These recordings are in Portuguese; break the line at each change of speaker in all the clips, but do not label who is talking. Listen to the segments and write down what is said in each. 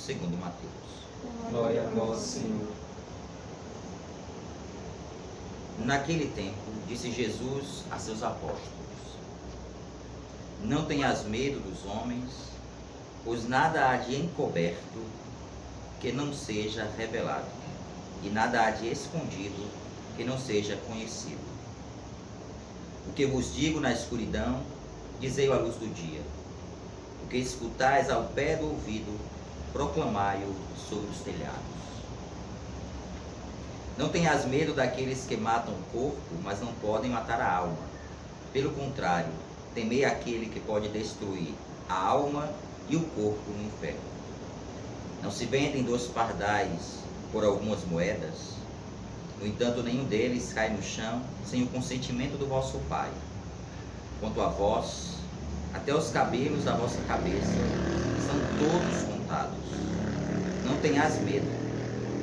segundo Mateus.
Glória a vós, Senhor.
Naquele tempo, disse Jesus a seus apóstolos: Não tenhas medo dos homens, pois nada há de encoberto que não seja revelado, e nada há de escondido que não seja conhecido. O que vos digo na escuridão, dizei-o à luz do dia. O que escutais ao pé do ouvido, proclamai-o sobre os telhados. Não tenhas medo daqueles que matam o corpo, mas não podem matar a alma. Pelo contrário, temei aquele que pode destruir a alma e o corpo no inferno. Não se vendem 2 pardais por algumas moedas? No entanto, nenhum deles cai no chão sem o consentimento do vosso Pai. Quanto a vós, até os cabelos da vossa cabeça são todos contados. Não tenhas medo,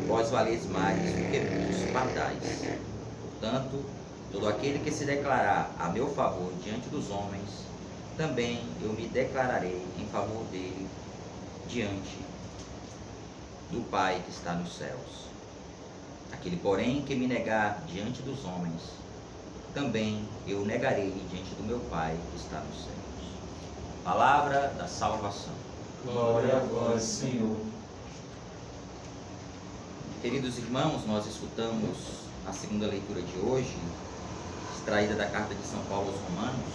vós valeis mais do que muitos pardais. Portanto, todo aquele que se declarar a meu favor diante dos homens, também eu me declararei em favor dele diante do Pai que está nos céus. Aquele, porém, que me negar diante dos homens, também eu negarei diante do meu Pai que está nos céus. Palavra da salvação.
Glória a vós, Senhor.
Queridos irmãos, nós escutamos a segunda leitura de hoje, extraída da carta de São Paulo aos Romanos,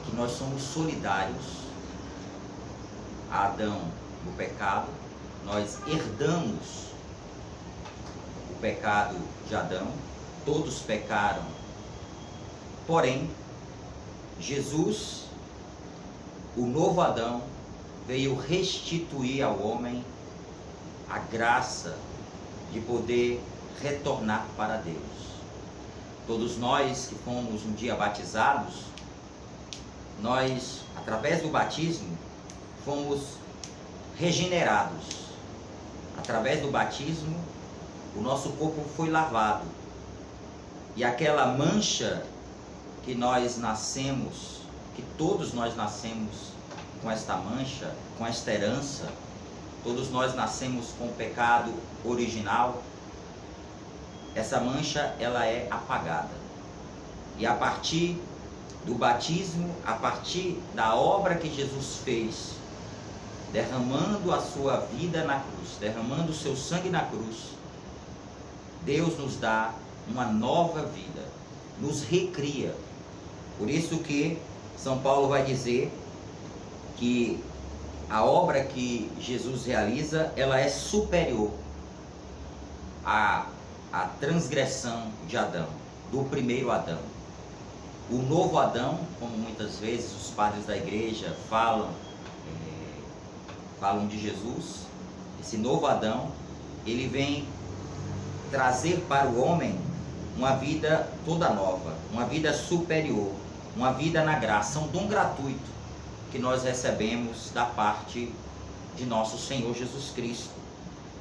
que nós somos solidários a Adão no pecado. Nós herdamos o pecado de Adão, todos pecaram, porém, Jesus, o novo Adão, veio restituir ao homem a graça de poder retornar para Deus. Todos nós que fomos um dia batizados, nós, através do batismo, fomos regenerados. Através do batismo, o nosso corpo foi lavado. E aquela mancha que nós nascemos, que todos nós nascemos com esta mancha, com esta herança, todos nós nascemos com o pecado original, essa mancha ela é apagada. E a partir do batismo, a partir da obra que Jesus fez, derramando a sua vida na cruz, derramando o seu sangue na cruz, Deus nos dá uma nova vida, nos recria. Por isso que São Paulo vai dizer que a obra que Jesus realiza, ela é superior à transgressão de Adão, do primeiro Adão. O novo Adão, como muitas vezes os padres da igreja falam de Jesus, esse novo Adão, ele vem trazer para o homem uma vida toda nova, uma vida superior, uma vida na graça, um dom gratuito que nós recebemos da parte de nosso Senhor Jesus Cristo.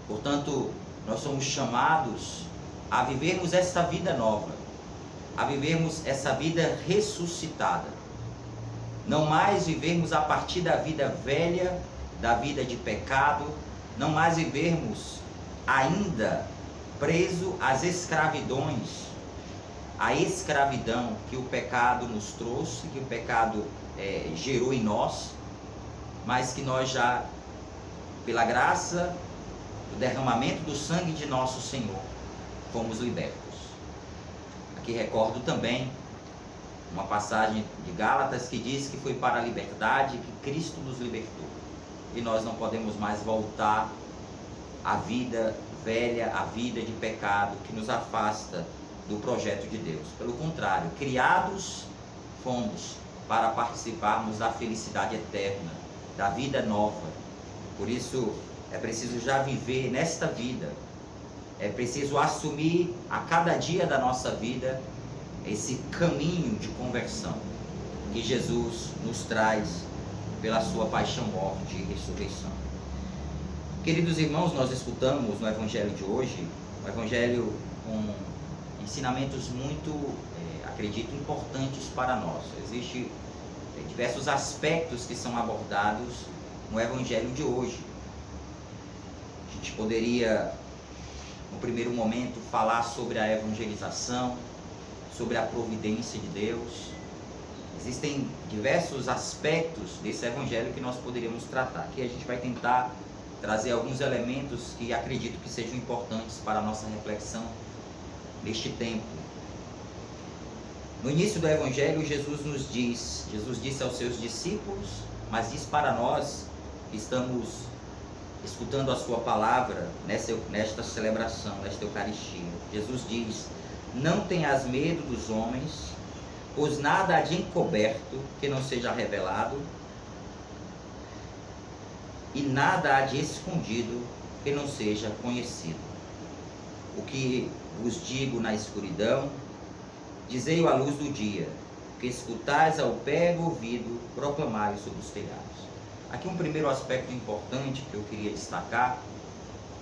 Portanto, nós somos chamados a vivermos essa vida nova, a vivermos essa vida ressuscitada. Não mais vivermos a partir da vida velha, da vida de pecado, não mais vivermos ainda preso às escravidões, a escravidão que o pecado nos trouxe, que o pecado gerou em nós, mas que nós já, pela graça do derramamento do sangue de nosso Senhor, fomos libertos. Aqui recordo também uma passagem de Gálatas que diz que foi para a liberdade que Cristo nos libertou. E nós não podemos mais voltar à vida velha, à vida de pecado que nos afasta do projeto de Deus. Pelo contrário, criados fomos para participarmos da felicidade eterna, da vida nova. Por isso é preciso já viver nesta vida, é preciso assumir a cada dia da nossa vida esse caminho de conversão que Jesus nos traz pela sua paixão, morte e ressurreição. Queridos irmãos, nós escutamos no Evangelho de hoje, um Evangelho com ensinamentos muito, acredito, importantes para nós. Existem diversos aspectos que são abordados no evangelho de hoje. A gente poderia, no primeiro momento, falar sobre a evangelização, sobre a providência de Deus. Existem diversos aspectos desse evangelho que nós poderíamos tratar. Aqui a gente vai tentar trazer alguns elementos que acredito que sejam importantes para a nossa reflexão neste tempo. No início do evangelho, Jesus disse aos seus discípulos, mas diz para nós que estamos escutando a sua palavra nesta celebração, nesta Eucaristia. Jesus diz: não tenhas medo dos homens, pois nada há de encoberto que não seja revelado, e nada há de escondido que não seja conhecido. O que vos digo na escuridão, dizei-o à luz do dia. O que escutais ao pé do ouvido, proclamai sobre os telhados. Aqui um primeiro aspecto importante que eu queria destacar,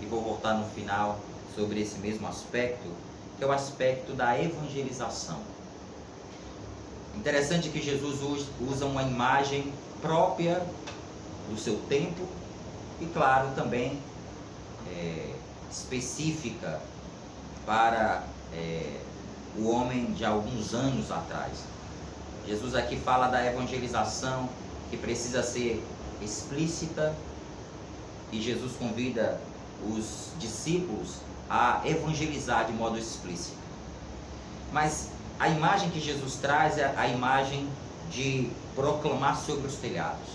e vou voltar no final sobre esse mesmo aspecto, que é o aspecto da evangelização. Interessante que Jesus usa uma imagem própria do seu tempo e, claro, também específica para o homem de alguns anos atrás. Jesus aqui fala da evangelização que precisa ser explícita, e Jesus convida os discípulos a evangelizar de modo explícito. Mas a imagem que Jesus traz é a imagem de proclamar sobre os telhados.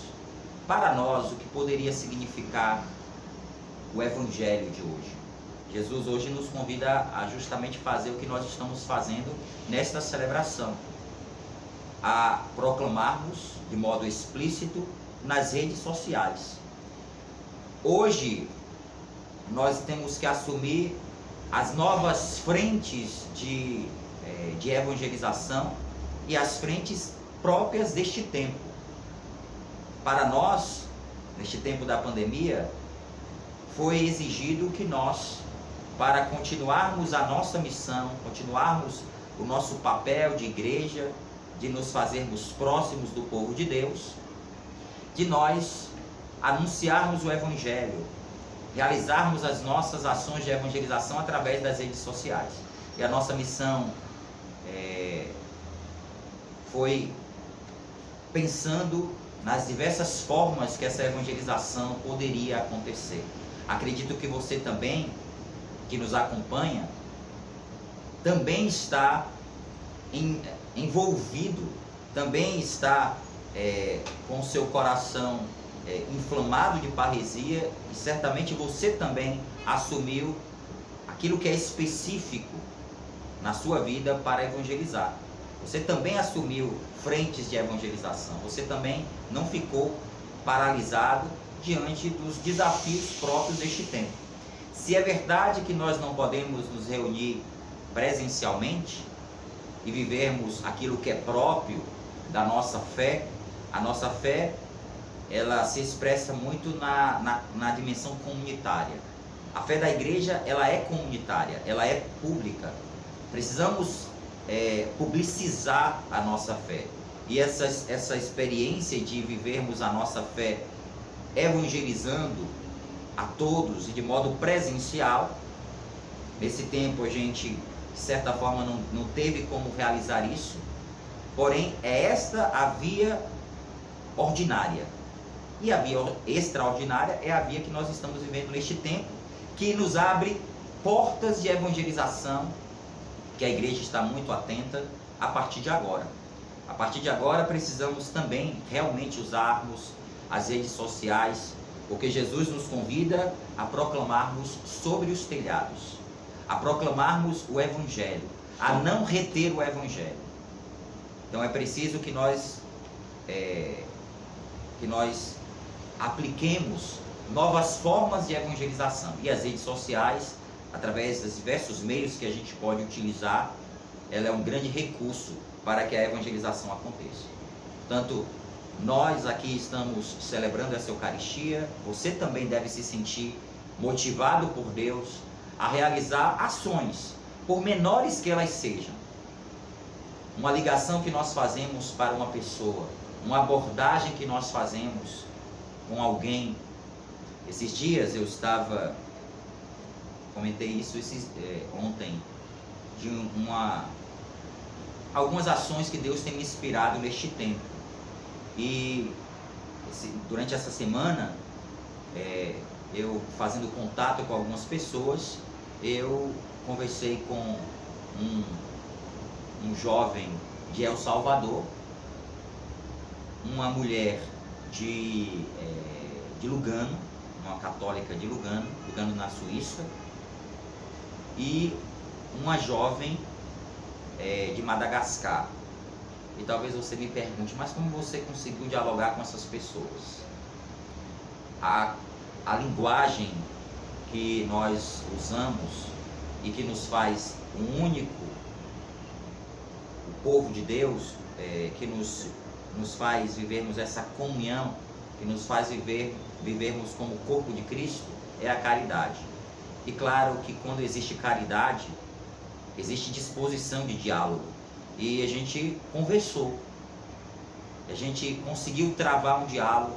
Para nós, o que poderia significar o evangelho de hoje? Jesus hoje nos convida a justamente fazer o que nós estamos fazendo nesta celebração, a proclamarmos de modo explícito nas redes sociais. Hoje nós temos que assumir as novas frentes de evangelização e as frentes próprias deste tempo. Para nós, neste tempo da pandemia, foi exigido que nós, para continuarmos a nossa missão, continuarmos o nosso papel de igreja, de nos fazermos próximos do povo de Deus, de nós anunciarmos o evangelho, realizarmos as nossas ações de evangelização através das redes sociais. E a nossa missão foi pensando nas diversas formas que essa evangelização poderia acontecer. Acredito que você também, que nos acompanha, também está envolvido, também está com o seu coração inflamado de parresia, e certamente você também assumiu aquilo que é específico na sua vida para evangelizar. Você também assumiu frentes de evangelização, você também não ficou paralisado diante dos desafios próprios deste tempo. Se é verdade que nós não podemos nos reunir presencialmente e vivermos aquilo que é próprio da nossa fé, a nossa fé, ela se expressa muito na dimensão comunitária. A fé da igreja, ela é comunitária, ela é pública. Precisamos publicizar a nossa fé. E essa experiência de vivermos a nossa fé evangelizando a todos e de modo presencial, nesse tempo a gente, de certa forma, não teve como realizar isso, porém é esta a via ordinária. E a via extraordinária é a via que nós estamos vivendo neste tempo, que nos abre portas de evangelização, que a igreja está muito atenta a partir de agora. A partir de agora precisamos também realmente usarmos as redes sociais, porque Jesus nos convida a proclamarmos sobre os telhados, a proclamarmos o evangelho, a não reter o evangelho. Então é preciso que nós apliquemos novas formas de evangelização, e as redes sociais, através dos diversos meios que a gente pode utilizar, ela é um grande recurso para que a evangelização aconteça. Portanto, nós aqui estamos celebrando essa Eucaristia, você também deve se sentir motivado por Deus a realizar ações, por menores que elas sejam. Uma ligação que nós fazemos para uma pessoa, uma abordagem que nós fazemos com alguém. Esses dias eu estava, comentei isso ontem, de algumas ações que Deus tem me inspirado neste tempo. E durante essa semana, eu fazendo contato com algumas pessoas, eu conversei com um jovem de El Salvador, uma mulher de Lugano, uma católica de Lugano na Suíça, e uma jovem de Madagascar. E talvez você me pergunte, mas como você conseguiu dialogar com essas pessoas? A linguagem que nós usamos e que nos faz único, o povo de Deus, que nos faz vivermos essa comunhão, que nos faz vivermos como corpo de Cristo, é a caridade. E claro que quando existe caridade, existe disposição de diálogo. E a gente conversou, a gente conseguiu travar um diálogo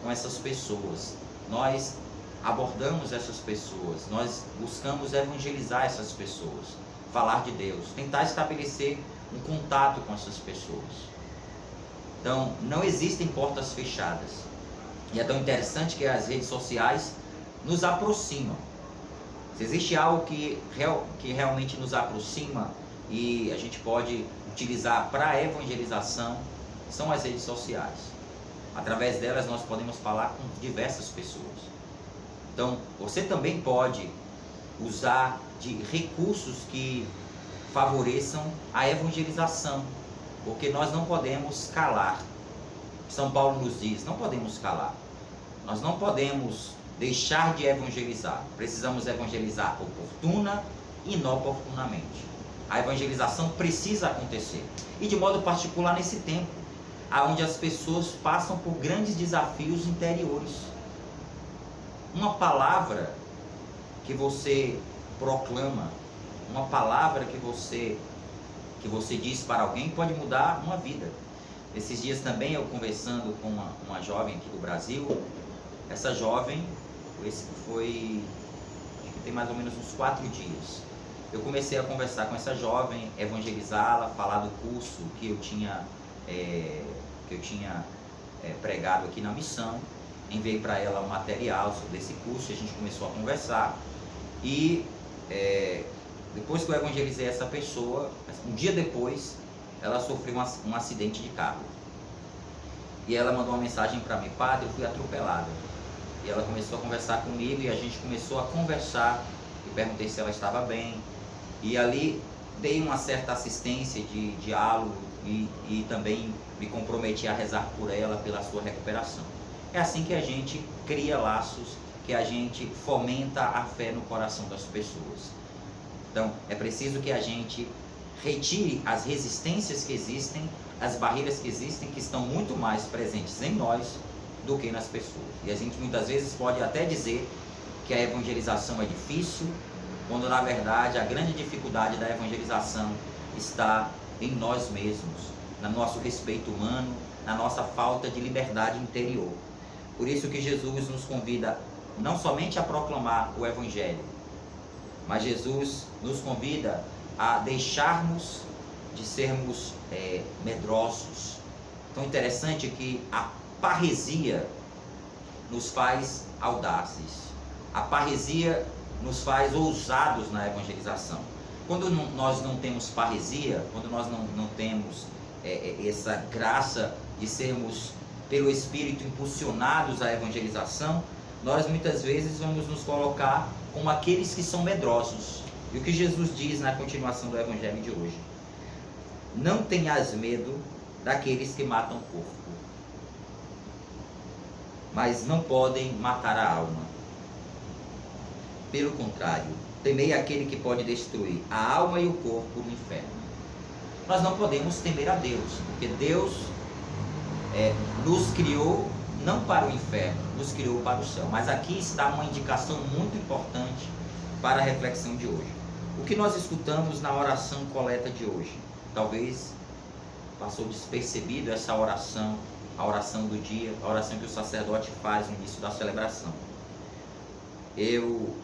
com essas pessoas. Nós abordamos essas pessoas, nós buscamos evangelizar essas pessoas, falar de Deus, tentar estabelecer um contato com essas pessoas. Então, não existem portas fechadas. E é tão interessante que as redes sociais nos aproximam. Se existe algo que realmente nos aproxima e a gente pode utilizar para a evangelização, são as redes sociais. Através delas nós podemos falar com diversas pessoas. Então, você também pode usar de recursos que favoreçam a evangelização, porque nós não podemos calar. São Paulo nos diz, não podemos calar. Nós não podemos deixar de evangelizar. Precisamos evangelizar oportuna e inoportunamente. A evangelização precisa acontecer. E de modo particular nesse tempo, onde as pessoas passam por grandes desafios interiores. Uma palavra que você proclama, uma palavra que você diz para alguém pode mudar uma vida. Esses dias também eu conversando com uma jovem aqui do Brasil, essa jovem, esse foi, acho que tem mais ou menos uns 4 dias, eu comecei a conversar com essa jovem, evangelizá-la, falar do curso que eu tinha pregado aqui na missão, enviei para ela um material sobre esse curso, a gente começou a conversar e depois que eu evangelizei essa pessoa, um dia depois, ela sofreu um acidente de carro. E ela mandou uma mensagem para mim: padre, eu fui atropelada. E ela começou a conversar comigo e a gente começou a conversar. Eu perguntei se ela estava bem. E ali dei uma certa assistência de diálogo e também me comprometi a rezar por ela, pela sua recuperação. É assim que a gente cria laços, que a gente fomenta a fé no coração das pessoas. Então, é preciso que a gente retire as resistências que existem, as barreiras que existem, que estão muito mais presentes em nós do que nas pessoas. E a gente muitas vezes pode até dizer que a evangelização é difícil, quando na verdade a grande dificuldade da evangelização está em nós mesmos, no nosso respeito humano, na nossa falta de liberdade interior. Por isso que Jesus nos convida não somente a proclamar o Evangelho, mas Jesus nos convida a deixarmos de sermos medrosos. Tão interessante que a parresia nos faz audazes. A parresia nos faz ousados na evangelização. Quando nós não temos parresia, quando nós não temos essa graça de sermos pelo Espírito impulsionados à evangelização, nós muitas vezes vamos nos colocar como aqueles que são medrosos. E o que Jesus diz na continuação do Evangelho de hoje: não tenhas medo daqueles que matam o corpo, mas não podem matar a alma. Pelo contrário, temei aquele que pode destruir a alma e o corpo no inferno. Nós não podemos temer a Deus, porque Deus nos criou não para o inferno, nos criou para o céu. Mas aqui está uma indicação muito importante para a reflexão de hoje. O que nós escutamos na oração coleta de hoje? Talvez passou despercebido essa oração a oração do dia, a oração que o sacerdote faz no início da celebração. Eu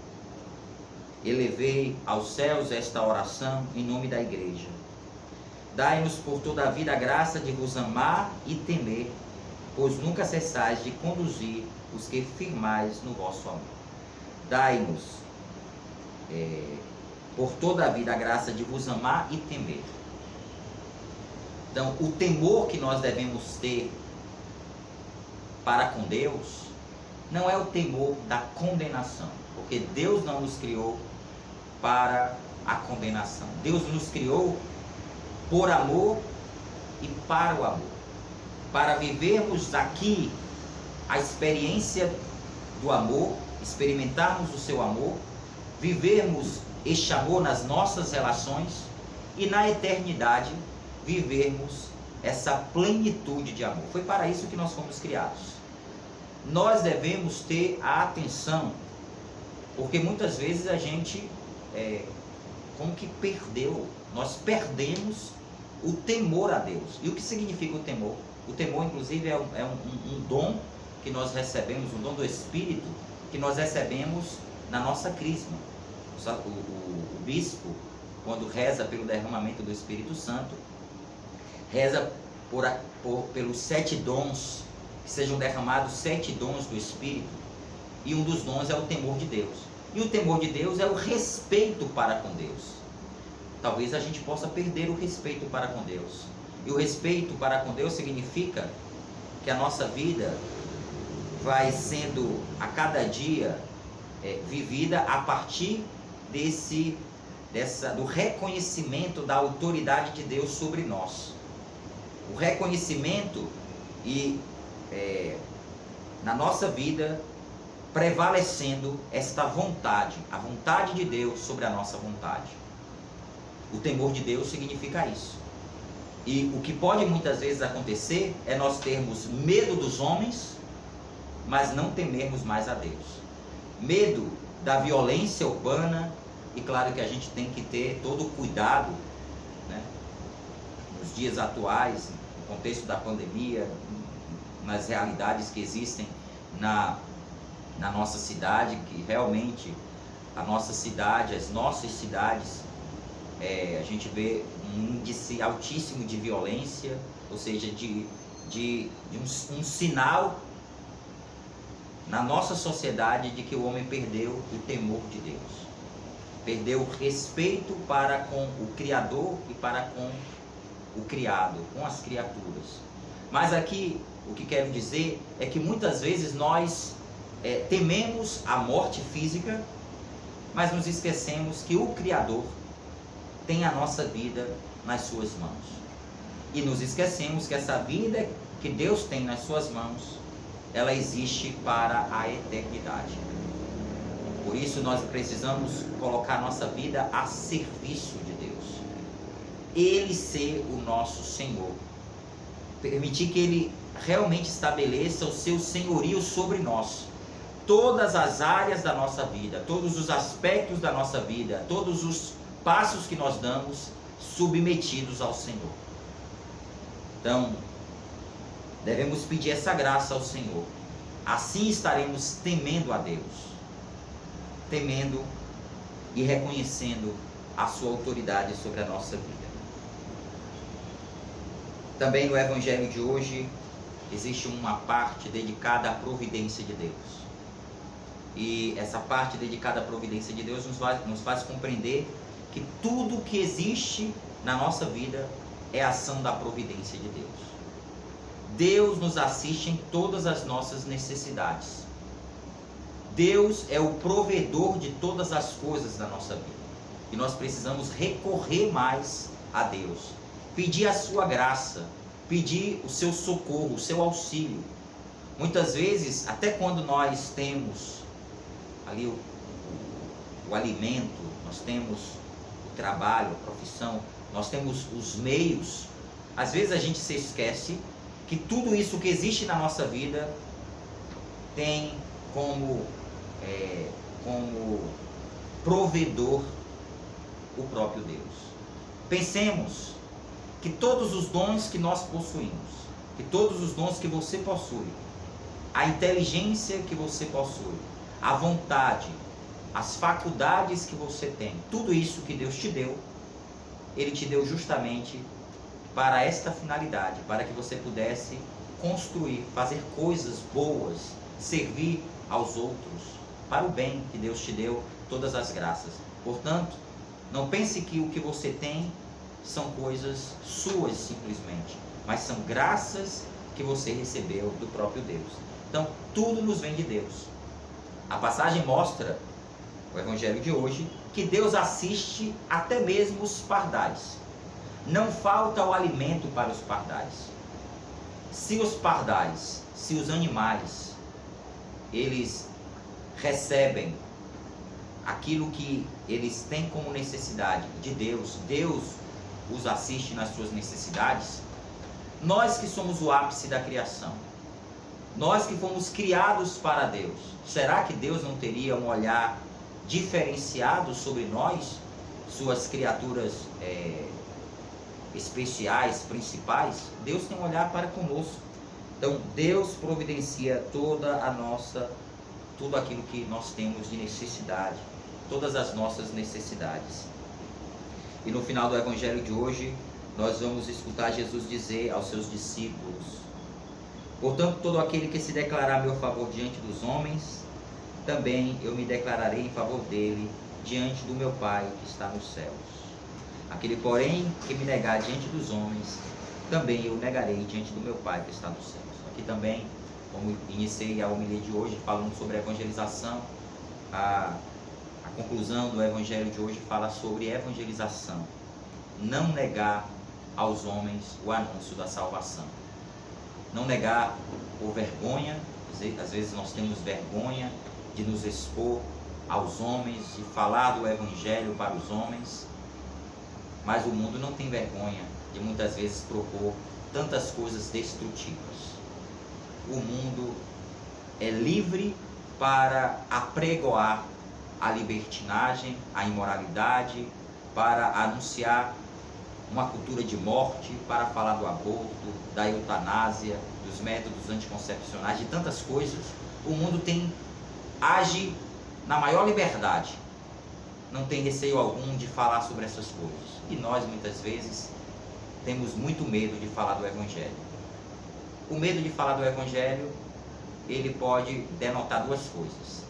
elevei aos céus esta oração em nome da igreja. Dai-nos por toda a vida a graça de vos amar e temer, pois nunca cessais de conduzir os que firmais no vosso amor. Dai-nos por toda a vida a graça de vos amar e temer. Então, o temor que nós devemos ter para com Deus não é o temor da condenação, porque Deus não nos criou para a condenação. Deus nos criou por amor e para o amor, para vivermos aqui a experiência do amor, experimentarmos o seu amor, vivermos este amor nas nossas relações e na eternidade vivermos essa plenitude de amor. Foi para isso que nós fomos criados. Nós devemos ter a atenção, porque muitas vezes a gente como que perdeu, nós perdemos o temor a Deus. E o que significa o temor? O temor, inclusive, é um dom que nós recebemos, um dom do Espírito que nós recebemos na nossa crisma. O bispo, quando reza pelo derramamento do Espírito Santo, reza pelos 7 dons, que sejam derramados 7 dons do Espírito, e um dos dons é o temor de Deus. E o temor de Deus é o respeito para com Deus. Talvez a gente possa perder o respeito para com Deus. E o respeito para com Deus significa que a nossa vida vai sendo a cada dia vivida a partir do reconhecimento da autoridade de Deus sobre nós. O reconhecimento na nossa vida prevalecendo esta vontade, a vontade de Deus sobre a nossa vontade. O temor de Deus significa isso. E o que pode muitas vezes acontecer é nós termos medo dos homens, mas não temermos mais a Deus. Medo da violência urbana, e claro que a gente tem que ter todo o cuidado, né, nos dias atuais, no contexto da pandemia, nas realidades que existem na nossa cidade, que realmente a nossa cidade, as nossas cidades, a gente vê um índice altíssimo de violência, ou seja, de um sinal na nossa sociedade de que o homem perdeu o temor de Deus, perdeu o respeito para com o Criador e para com o criado, com as criaturas. Mas aqui o que quero dizer é que muitas vezes nós tememos a morte física, mas nos esquecemos que o Criador tem a nossa vida nas suas mãos. E nos esquecemos que essa vida que Deus tem nas suas mãos, ela existe para a eternidade. Por isso nós precisamos colocar a nossa vida a serviço de Deus. Ele ser o nosso Senhor. Permitir que Ele realmente estabeleça o seu senhorio sobre nós. Todas as áreas da nossa vida, todos os aspectos da nossa vida, todos os passos que nós damos, submetidos ao Senhor. Então, devemos pedir essa graça ao Senhor. Assim estaremos temendo a Deus, temendo e reconhecendo a sua autoridade sobre a nossa vida. Também no Evangelho de hoje existe uma parte dedicada à providência de Deus. E essa parte dedicada à providência de Deus nos faz compreender que tudo que existe na nossa vida é ação da providência de Deus. Deus nos assiste em todas as nossas necessidades. Deus é o provedor de todas as coisas da nossa vida. E nós precisamos recorrer mais a Deus. Pedir a sua graça, pedir o seu socorro, o seu auxílio. Muitas vezes, até quando nós temos ali o alimento, nós temos o trabalho, a profissão, nós temos os meios, às vezes a gente se esquece que tudo isso que existe na nossa vida tem como provedor o próprio Deus. Pensemos que todos os dons que nós possuímos, que todos os dons que você possui, a inteligência que você possui, a vontade, as faculdades que você tem, tudo isso que Deus te deu, Ele te deu justamente para esta finalidade, para que você pudesse construir, fazer coisas boas, servir aos outros, para o bem que Deus te deu, todas as graças. Portanto, não pense que o que você tem são coisas suas simplesmente, mas são graças que você recebeu do próprio Deus. Então, tudo nos vem de Deus. A passagem mostra, o Evangelho de hoje, que Deus assiste até mesmo os pardais. Não falta o alimento para os pardais. Se os pardais, se os animais, eles recebem aquilo que eles têm como necessidade de Deus, Deus os assiste nas suas necessidades. Nós que somos o ápice da criação, nós que fomos criados para Deus, será que Deus não teria um olhar diferenciado sobre nós, suas criaturas especiais, principais? Deus tem um olhar para conosco. Então Deus providencia tudo aquilo que nós temos de necessidade, todas as nossas necessidades. E no final do Evangelho de hoje, nós vamos escutar Jesus dizer aos seus discípulos: portanto, todo aquele que se declarar a meu favor diante dos homens, também eu me declararei em favor dele diante do meu Pai que está nos céus. Aquele, porém, que me negar diante dos homens, também eu negarei diante do meu Pai que está nos céus. Aqui também, como iniciei a homilia de hoje falando sobre a evangelização, a conclusão do Evangelho de hoje fala sobre evangelização. Não negar aos homens o anúncio da salvação. Não negar por vergonha. Às vezes nós temos vergonha de nos expor aos homens, de falar do Evangelho para os homens. Mas o mundo não tem vergonha de muitas vezes propor tantas coisas destrutivas. O mundo é livre para apregoar a libertinagem, a imoralidade, para anunciar uma cultura de morte, para falar do aborto, da eutanásia, dos métodos anticoncepcionais, de tantas coisas. O mundo age na maior liberdade, não tem receio algum de falar sobre essas coisas. E nós muitas vezes temos muito medo de falar do Evangelho. O medo de falar do Evangelho, ele pode denotar duas coisas: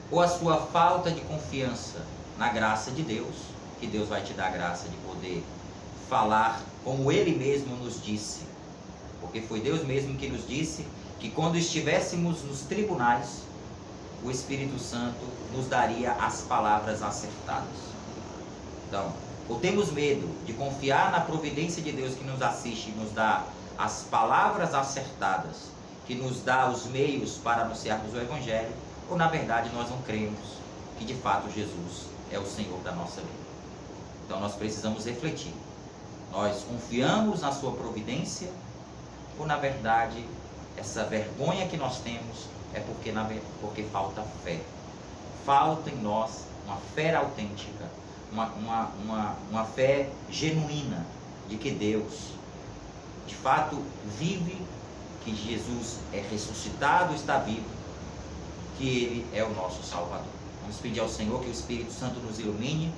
ou a sua falta de confiança na graça de Deus, que Deus vai te dar a graça de poder falar como Ele mesmo nos disse, porque foi Deus mesmo que nos disse que quando estivéssemos nos tribunais, o Espírito Santo nos daria as palavras acertadas. Então, ou temos medo de confiar na providência de Deus que nos assiste e nos dá as palavras acertadas, que nos dá os meios para anunciarmos o Evangelho, ou na verdade nós não cremos que de fato Jesus é o Senhor da nossa vida. Então nós precisamos refletir: nós confiamos na sua providência, ou na verdade essa vergonha que nós temos é porque falta fé. Falta em nós uma fé autêntica, uma fé genuína de que Deus de fato vive, que Jesus é ressuscitado, está vivo, que Ele é o nosso Salvador. Vamos pedir ao Senhor que o Espírito Santo nos ilumine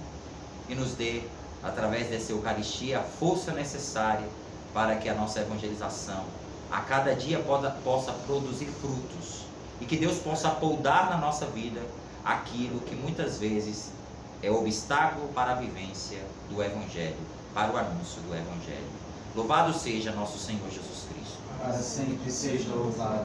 e nos dê, através dessa Eucaristia, a força necessária para que a nossa evangelização a cada dia possa produzir frutos, e que Deus possa podar na nossa vida aquilo que muitas vezes é obstáculo para a vivência do Evangelho, para o anúncio do Evangelho. Louvado seja nosso Senhor Jesus Cristo.
Para sempre seja louvado.